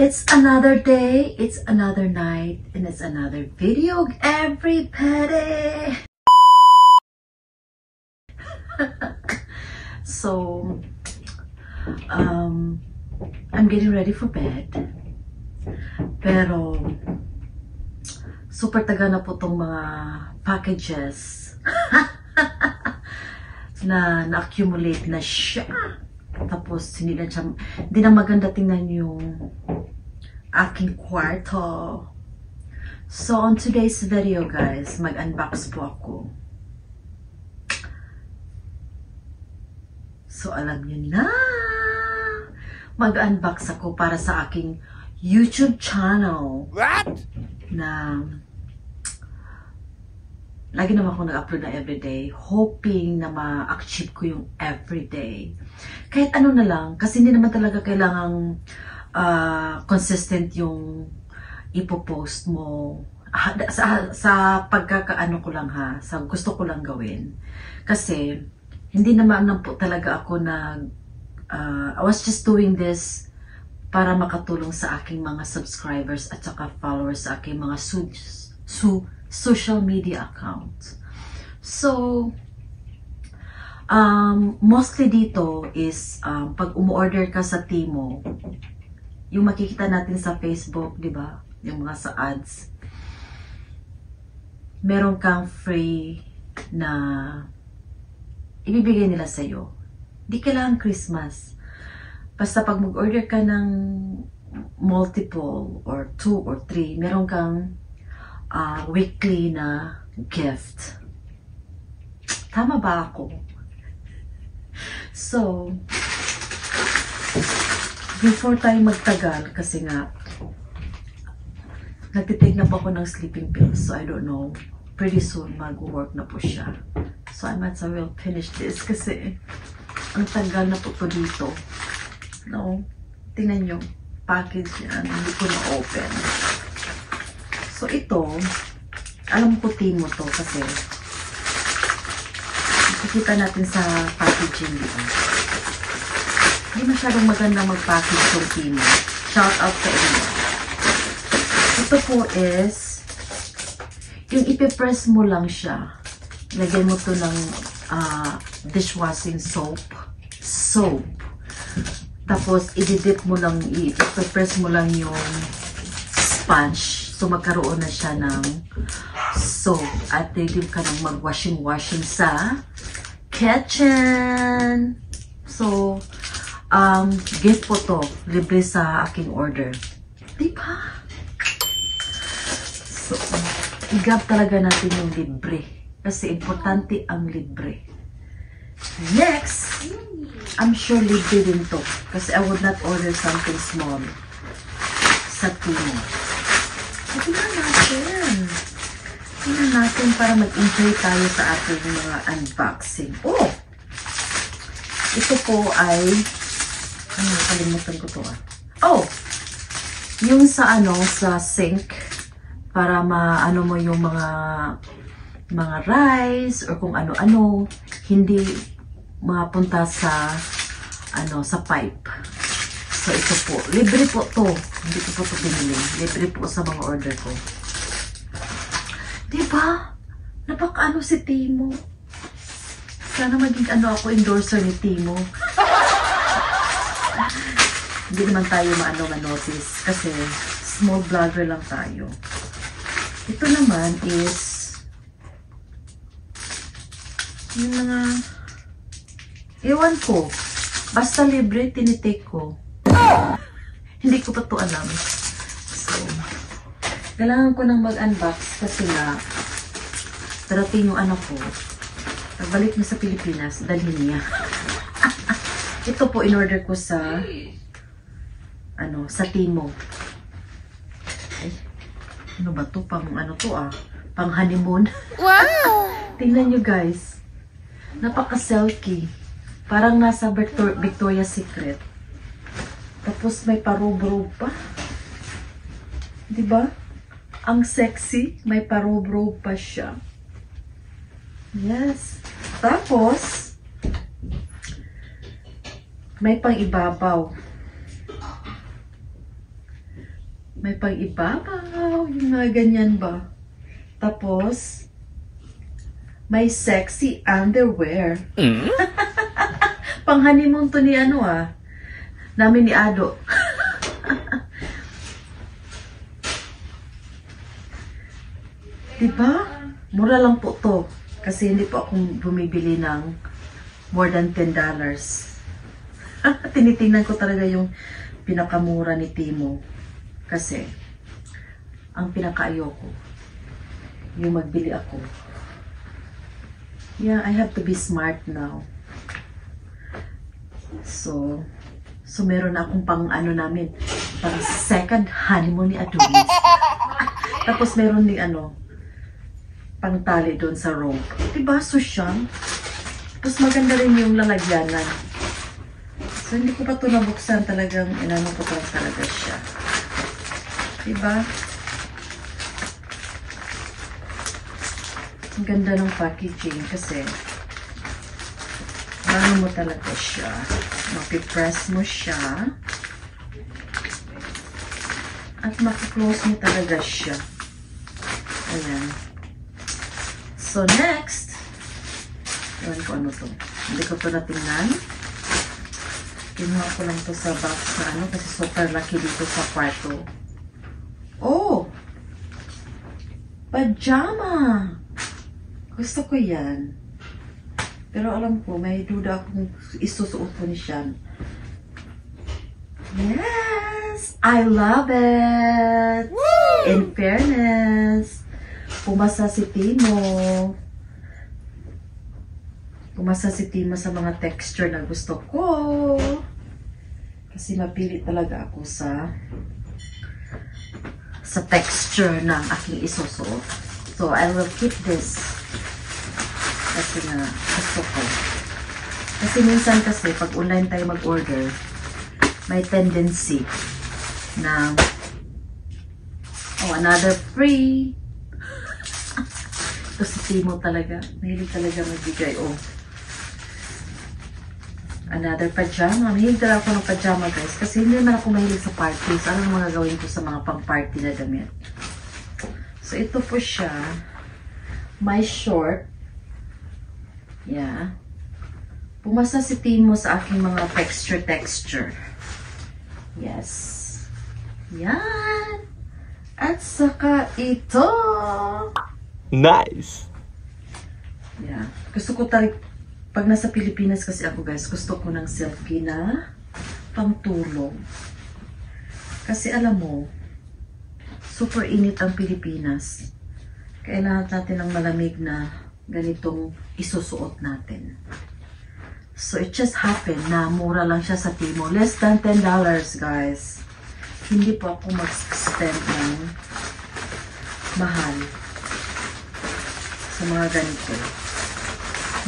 It's another day, it's another night, and it's another video, everybody! So, I'm getting ready for bed. Pero, super taga na po tong mga packages na na-accumulate na siya. Tapos, hindi na maganda tingnan yung aking kwarto. So, on today's video, guys, mag-unbox po ako. So, alam niyo na, mag-unbox ako para sa aking YouTube channel. What? Na lagi naman ako nag-upload na everyday, hoping na ma-achieve ko yung everyday. Kahit ano na lang, kasi hindi naman talaga kailangang consistent yung ipopost mo. Sa pagkakaano ko lang ha, sa gusto ko lang gawin. Kasi, hindi naman po talaga ako I was just doing this para makatulong sa aking mga subscribers at saka followers sa aking mga social media accounts. So, mostly dito is pag umu-order ka sa Timo, yung makikita natin sa Facebook, di ba? Yung mga sa ads, meron kang free na ibibigay nila sa'yo. Di kailangan Christmas. Basta pag mag-order ka ng multiple or 2 or 3, meron kang weekly na gift. Tama ba ako? So, before tayo magtagal, kasi nga, nagtitake na po ako ng sleeping pills, so I don't know, pretty soon mag-work na po siya. So I might as well finish this kasi ang tagal na po dito. No? Tingnan nyo, package yan, hindi ko na-open. So ito, alam ko Timo to kasi nakikita natin sa packaging dito. Hindi masyadong maganda mag-package yung Timo. Shout out sa inyo. Ito po is yung ipipress mo lang siya. Lagyan mo to ng dishwashing soap. Tapos, i-dip mo lang, i-press mo lang yung sponge. So, magkaroon na siya ng soap. At i-dip ka ng mag-washing sa kitchen. So, gift po to. Libre sa aking order. Diba? So, i-grab talaga natin yung libre. Kasi importante ang libre. Next, I'm sure libre din to. Kasi I would not order something small sa Timo. Tingnan natin. Tingnan natin para mag-enjoy tayo sa ating mga unboxing. Oh! Ito po ay kalimutan ko to Oh! Yung sa sa sink para maano mo yung mga rice or kung ano-ano hindi mapunta sa sa pipe. So ito po, libre po to. Hindi ko po to binili. Libre po sa mga order ko. Diba? Napaka si Timo. Sana maging ako endorser ni Timo. Hindi naman tayo ma-notice kasi small vlogger lang tayo. Ito naman is yung mga ewan ko. Basta libre, tinitake ko. Hindi ko pa to alam. So, kailangan ko nang mag-unbox kasi nga darating yung anak ko. Pagbalik niya sa Pilipinas, dalhin niya. Ito po in-order ko sa sa Timo. Ay, ano ba to? Pang pang honeymoon. Wow! Tingnan nyo guys. Napaka-silky. Parang nasa Victoria's Secret. Tapos may parob-rob pa. Diba? Ang sexy. May parob-rob pa siya. Yes. Tapos, may pang ibabaw. May pang-ibabaw. Yung mga ganyan ba? Tapos, may sexy underwear. Pang honeymoon to ni ano namin ni Ado. Diba? Mura lang po to. Kasi hindi po ako bumibili ng more than $10. Tinitingnan ko talaga yung pinakamura ni Timo. Kasi, ang pinakaayoko, yung magbili ako. Yeah, I have to be smart now. So meron akong pang ano namin, pang second honeymoon ni Adonis. Tapos meron din pang tali doon sa rope. Diba, sosyal? Tapos maganda rin yung lalagyanan. So hindi ko pa ito nabuksan, talagang inano ko pa talaga siya. Diba? Ang ganda ng packaging kasi ano mo talaga siya. Mapipress mo siya. At makiklose mo talaga siya. Ayan. So, next. Ewan ko ano to. Hindi ko to natingnan. Kinuha ko lang to sa box na kasi super laki dito sa kwarto. Oh! Pajama! Gusto ko yan. Pero alam ko, may duda akong isusuot ko ni Sean. Yes! I love it! Woo! In fairness, pumasa si Timo. Pumasa si Timo sa mga texture na gusto ko. Kasi mapili talaga ako sa texture ng aking isusuot. So, I will keep this. Kasi nga, gusto ko. Kasi minsan kasi, pag online tayo mag-order, may tendency na, oh, another free. Ito si Timo talaga. Mahilig talaga magbigay, oh. Another pajama. Mahilig talaga ako ng pajama, guys. Kasi hindi naman ako mahilig sa parties. Ano mga gawin ko sa mga pang-party na damit? So, ito po siya. My short. Yeah. Pumasa si Timo sa aking mga texture. Yes. Yan. At saka ito. Nice. Yeah. Gusto ko pag nasa Pilipinas kasi ako, guys, gusto ko ng silky na pangtulog. Kasi alam mo, super init ang Pilipinas. Kailangan natin ng malamig na ganitong isusuot natin. So, it just happened na mura lang siya sa Timo. Less than $10, guys. Hindi po ako mag-spend ng mahal sa mga ganito.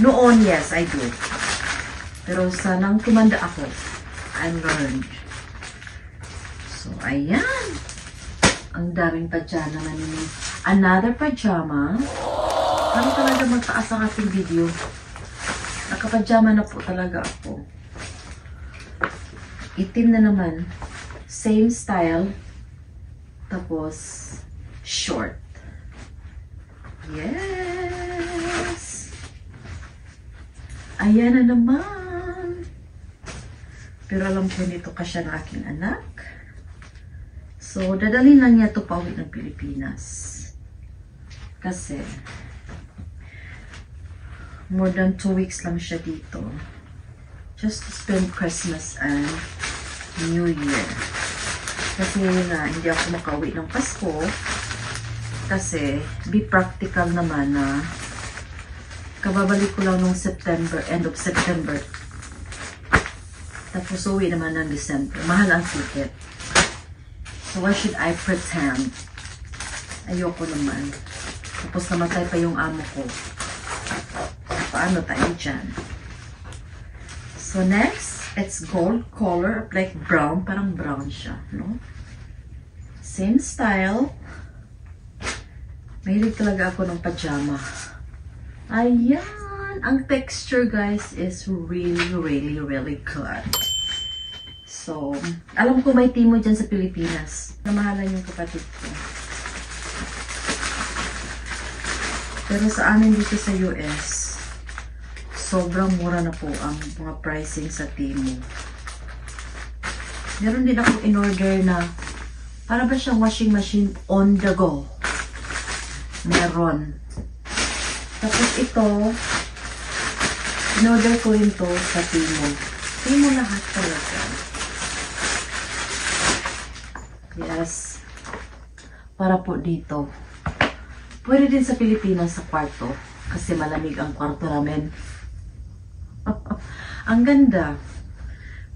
Noon, yes, I do. Pero sa nang tumanda ako, I learned. So, ayan. Ang daming pajama na nini. Another pajama. Ano talaga magtaas ang ating video? Nakapajama na po talaga ako. Itim na naman. Same style. Tapos, short. Yes! Ayan na naman. Pero alam ko nito kasya ng aking anak. So, dadalhin lang niya ito pauwi ng Pilipinas. Kasi, more than 2 weeks lang siya dito. Just to spend Christmas and New Year. Kasi na hindi ako makauwi ng Pasko. Kasi, be practical naman na kababalik ko lang nung September, end of September. Tapos uwi naman ng December. Mahal ang ticket. So, why should I pretend? Ayoko naman. Tapos namatay pa yung amo ko. Paano tayo dyan? So, next, it's gold color, like brown. Parang brown siya, no? Same style. Mahilig talaga ako ng pajama. Ayan! Ang texture, guys, is really, really, really good. So, alam ko may Timo dyan sa Pilipinas. Namahalan yung kapatid ko. Pero sa amin dito sa US, sobrang mura na po ang mga pricing sa Timo. Meron din akong in-order na para ba siyang washing machine on the go. Meron. Tapos ito, in-order ko rin to sa Timo. Timo lahat talaga. Yes. Para po dito. Pwede din sa Pilipinas sa kwarto. Kasi malamig ang kwarto namin. Ang ganda.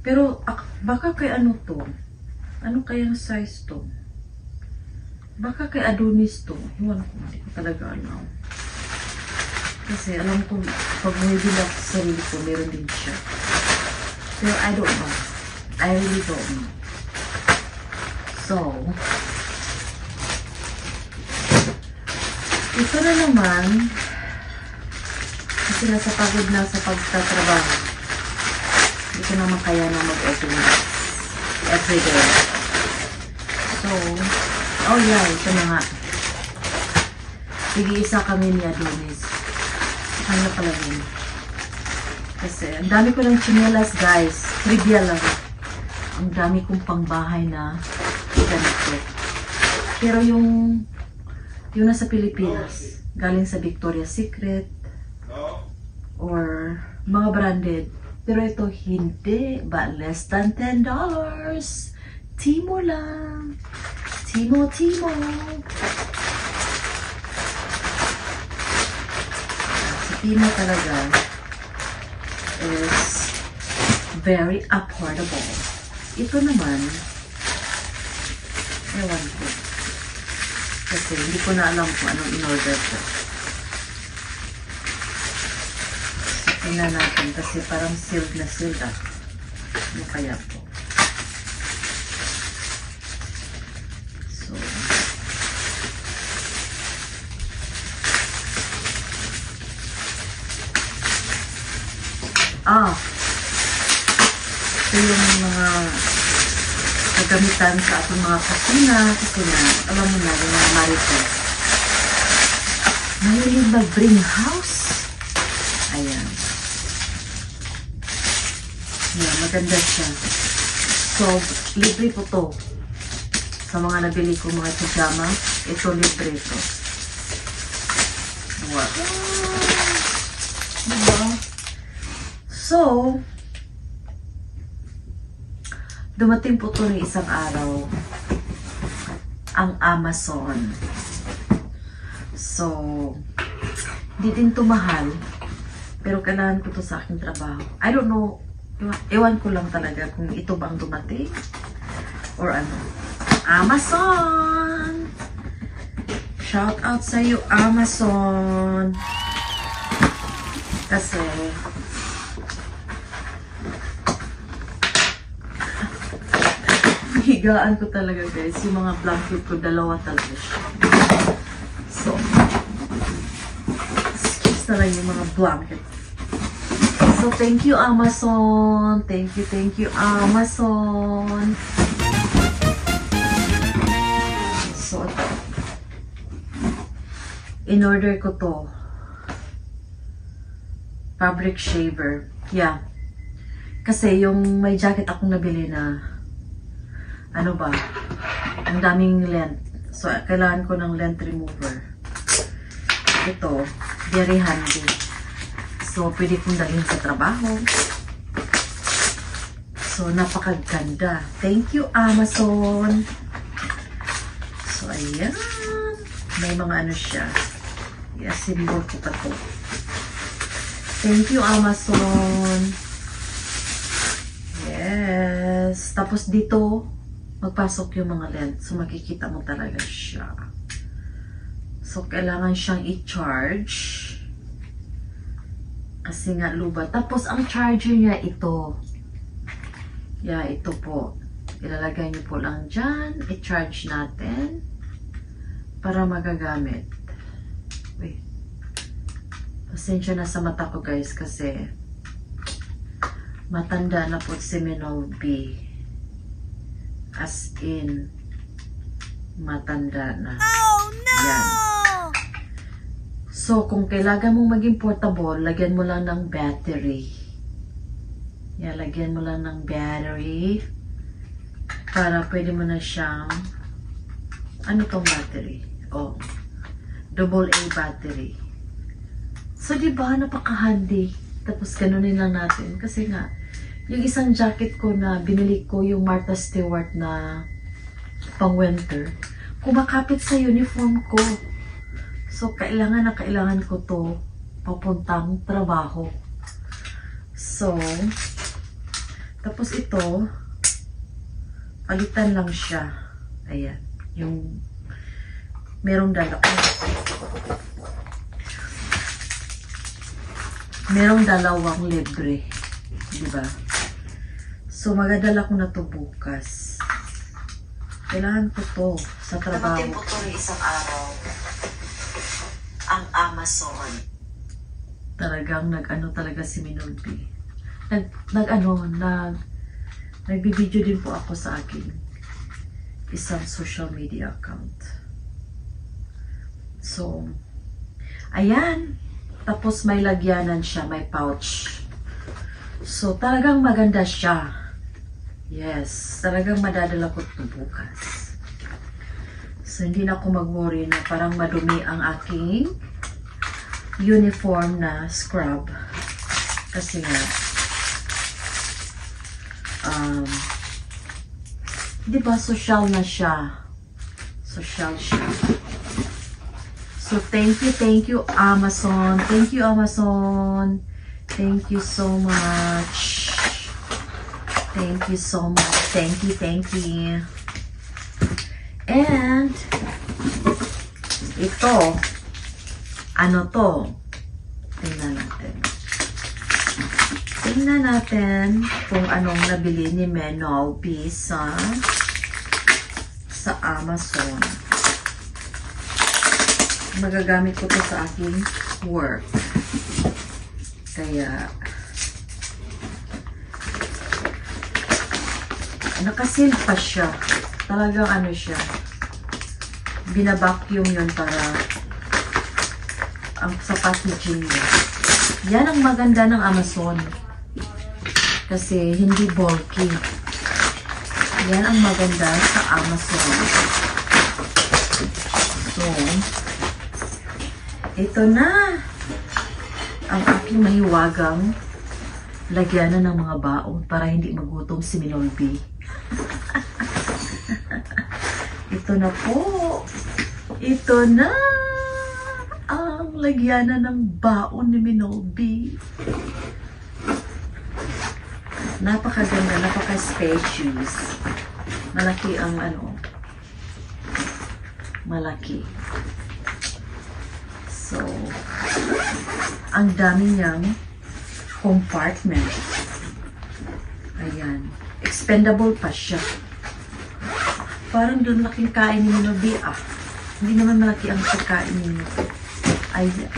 Pero baka kay ano to? Ano kayang size to? Baka kay Adonis to. Iwan ko. Hindi ko talaga alam. Kasi alam ko pag bumibili ako sa sarili ko, meron din siya. Pero I don't know. I really don't know. So, ito na naman, kasi nasa pagod na sa pagtatrabaho. Hindi ko naman kaya na mag-open everyday. So, oh yeah, ito na nga. Tig-isa kami ni Adonis. Ano pala yun? Kasi, ang dami ko ng chinelas, guys. Trivia lang. Ang dami kong pangbahay na ganito. Pero yung nasa Pilipinas, galing sa Victoria's Secret or mga branded. Pero ito hindi, but less than $10. Timo lang. Timo. Sa Timo talaga is very affordable. Ito naman, ewan ko. Kasi hindi ko na alam kung anong in-order ko. So, tingnan natin kasi parang sealed na sealed ah. Ano kaya po? So, ito yung mga kagamitan sa ating mga kusina kasi na, alam mo na, yung mga marites. Mahilig mag-bring house. Ayan. Yan, maganda siya. So, libre po to. Sa mga nabili ko mga pajama, ito libre to. Wow. Diba? So, dumating po ito ng isang araw ang Amazon. So, hindi din ito mahal. Pero kailangan ko ito sa aking trabaho. I don't know. Ewan ko lang talaga kung ito bang dumating. Or ano. Amazon! Shout out sa iyo, Amazon! Kasi higaan ko talaga guys, yung mga blanket ko, dalawa talaga siya. So, excuse na lang yung mga blanket. So, thank you Amazon. Thank you Amazon. So, ito. In-order ko to. Fabric shaver. Yeah. Kasi yung may jacket akong nabili na ano ba, ang daming length. So, kailangan ko ng length remover. Ito, very handy. So, pwede kong dalhin sa trabaho. So, napakaganda. Thank you, Amazon. So, ayan. May mga ano siya. Yes, symbol ko pa to. Thank you, Amazon. Yes. Tapos dito, magpasok yung mga lens. So, makikita mo talaga siya. So, kailangan siyang i-charge. Kasi nga, luba. Tapos, ang charger niya ito. Yeah, ito po. Ilalagay niyo po lang dyan. I-charge natin. Para magagamit. Wait. Pasensya na sa mata ko, guys. Kasi matanda na po si Minol B. As in, matanda na. Oh no! Yan. So, kung kailangan mong maging portable, lagyan mo lang ng battery. Yan, lagyan mo lang ng battery. Para pwede mo na siyang, ano tong battery? Oh, AA battery. So, diba, napaka-handy. Tapos, ganunin lang natin. Kasi nga, yung isang jacket ko na binili ko, yung Martha Stewart na pang winter, kumakapit sa uniform ko. So, kailangan na kailangan ko to papuntang trabaho. So, tapos ito, palitan lang siya. Ayan. Yung, merong dalawang libre. Diba? So, magadala ko na to bukas. Kailangan ko to sa trabaho. Namatin po to ng isang araw. Ang Amazon. Talagang nag-ano talaga si Minolby. Nagbibideo din po ako sa akin. Isang social media account. So, ayan. Tapos may lagyanan siya, may pouch. So, talagang maganda siya. Yes, talagang madadala ko ito bukas. So, hindi na ako mag-worry na parang madumi ang aking uniform na scrub. Kasi nga, diba social na siya? Social siya. So, thank you, Amazon. Thank you, Amazon. Thank you so much. Thank you so much. Thank you. And, ito, ano to? Tingnan natin kung anong nabili ni Minolby sa Amazon. Magagamit ko to sa aking work. Kaya, nakasil pa siya. Talagang ano siya. Binabacuum yun para ang sa packaging niya. Yan ang maganda ng Amazon. Kasi hindi bulky. Yan ang maganda sa Amazon. So, ito na ang aking mahiwagang lagyanan ng mga baon para hindi magutom si Minolby. Ito na po. Ito na ang lagyanan ng baon ni Minolby. Napakaganda, napaka-spacious. Malaki ang malaki. So, ang dami niyang compartment. Ayan. Expendable pa siya. Parang doon laking kain ni Minolby. Hindi naman malaki ang pagkain ni Minolby. Ayan.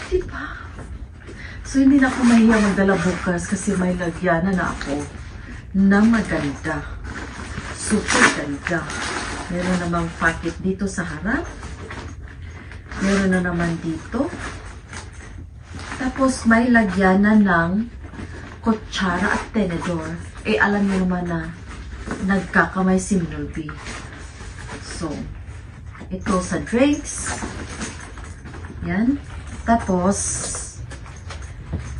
Diba? So, hindi na ako mahiya magdala bukas kasi may lagyanan na ako na maganda. Super ganda. Meron namang packet dito sa harap. Meron na naman dito. Tapos, may lagyanan ng kutsara at tenedor. Eh, alam niyo naman na nagkakamay si Minolby. So, ito sa drinks. Yan. Tapos,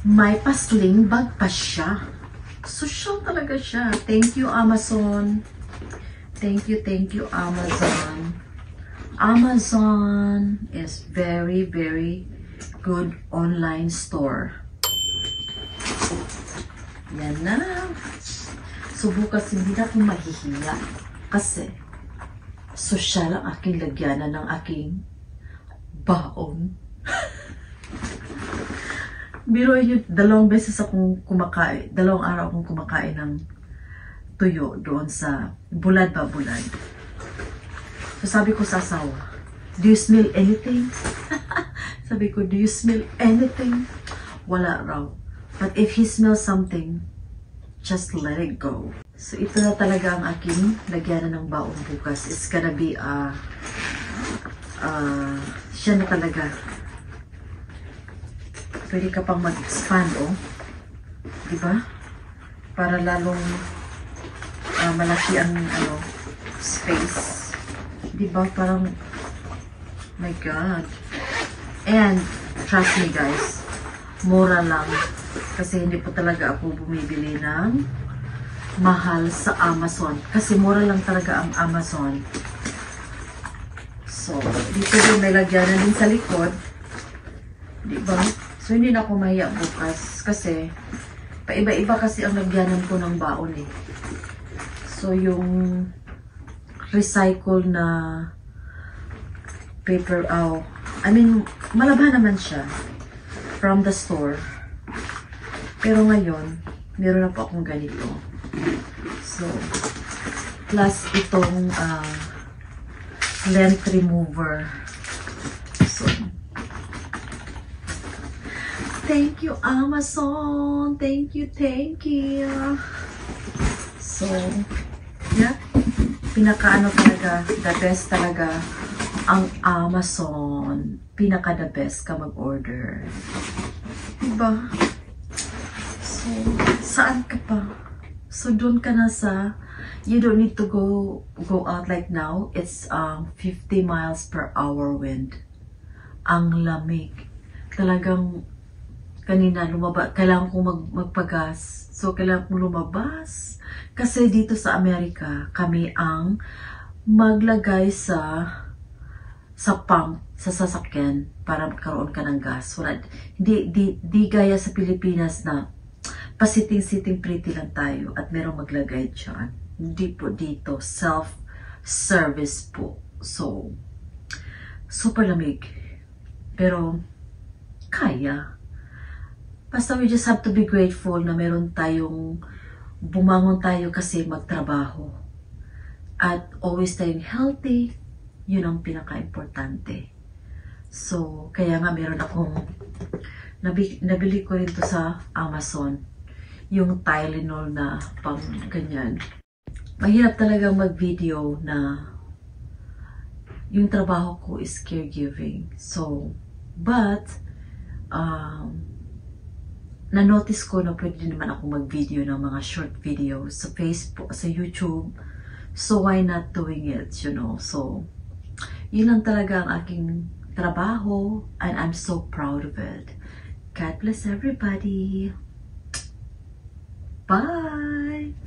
may pasling bag pa siya. Social talaga siya. Thank you, Amazon. Thank you, Amazon. Amazon is very, very good online store. Yan na. So, bukas hindi na ako mahihiya. Kasi, social ang aking lagyanan ng aking baon. Biro yun, dalawang araw akong kumakain ng tuyo doon sa bulad. So sabi ko sa asawa, do you smell anything? Sabi ko, do you smell anything? Wala raw. But if he smells something, just let it go. So, ito na talaga ang aking lagyanan ng baon bukas. It's gonna be, siya na talaga. Pwede ka pang mag-expand, oh. Diba? Para lalong malaki ang, space. Diba? Parang, my God. And, trust me guys, mura lang. Kasi hindi po talaga ako bumibili ng mahal sa Amazon. Kasi mura lang talaga ang Amazon. So, dito din may lagyanan din sa likod. Diba? So, hindi na ako mahiya bukas. Kasi, paiba-iba kasi ang lagyanan ko ng baon eh. So, yung recycle na paper, malabhan naman siya from the store. Pero ngayon, meron na po akong ganito. So, plus itong length remover. So, thank you Amazon! Thank you, thank you! So, yeah. Pinaka-ano talaga, the best talaga ang Amazon. Pinaka-the best ka mag-order. Diba? So, saan ka pa? So, doon ka na sa, you don't need to go out like now. It's 50 miles per hour wind. Ang lamig. Talagang, kanina, kailangan kong magpagas. So, kailangan kong lumabas. Kasi dito sa Amerika, kami ang maglagay sa pump, sa sasakyan para magkaroon ka ng gas. Wala, di gaya sa Pilipinas na pasiting-siting pretty lang tayo at merong maglagay dyan. Hindi po dito. Self-service po. So, super lamig. Pero, kaya. Basta we just have to be grateful na meron tayong bumangon tayo kasi magtrabaho. At always tayong healthy. Yun ang pinaka-importante. So, kaya nga meron akong nabili ko rin to sa Amazon. Yung Tylenol na pang ganyan. Mahirap talaga mag-video na yung trabaho ko is caregiving. So, but, na-notice ko na pwede naman ako mag-video ng mga short videos sa Facebook, sa YouTube. So, why not doing it, you know? So, yun lang talaga ang aking trabaho and I'm so proud of it. God bless everybody. Bye!